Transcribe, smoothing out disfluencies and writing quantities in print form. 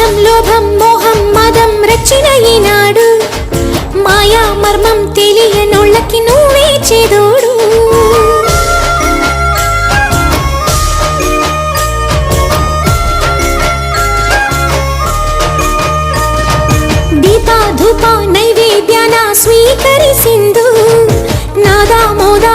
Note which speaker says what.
Speaker 1: కామం లోభం మోహం మదం రచిన ఈనాడు మాయా మర్మం తెలియనోళ్ళకి నువ్వే చేదోడు దీప ధూప నైవేద్యాన స్వీకరిసిందు నాదా మోదా